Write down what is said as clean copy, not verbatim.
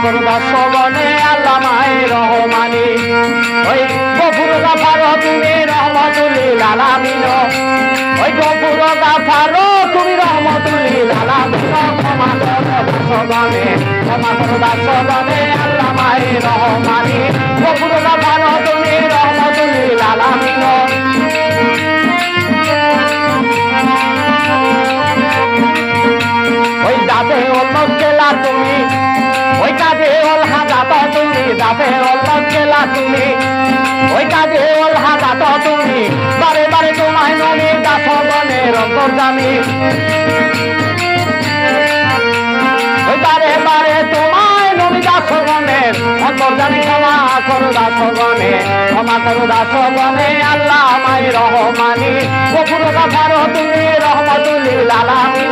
করো দাসগণে আল্লাহ মায়ের রহমানি ওই গফুর গাফার তুমি রহমতুল্লিল আলামিন ওই গফুর গাফার তুমি রহমতুল্লিল আলামিন ক্ষমা করো দাসগণে আল্লাহ মায়ের রহমানি গফুর গাফার তুমি রহমতুল্লিল আলামিন ওই দাবে ওল্লা তুমি ওই কাজে ওল হাজাত তুমি দাবে ওল্লা তুমি ওই কাজে ওল হাজাত তুমি বারে বারে তোমায় নমি দাসগণের অন্তর্যামী ওই বারে বারে তোমায় নমি দাসগণের অন্তর্যামী ক্ষমা করো দাসগণে আল্লাহ মায়ের রহমানি গফুর গাফার তুমি রহমতুল্লিল আলামিন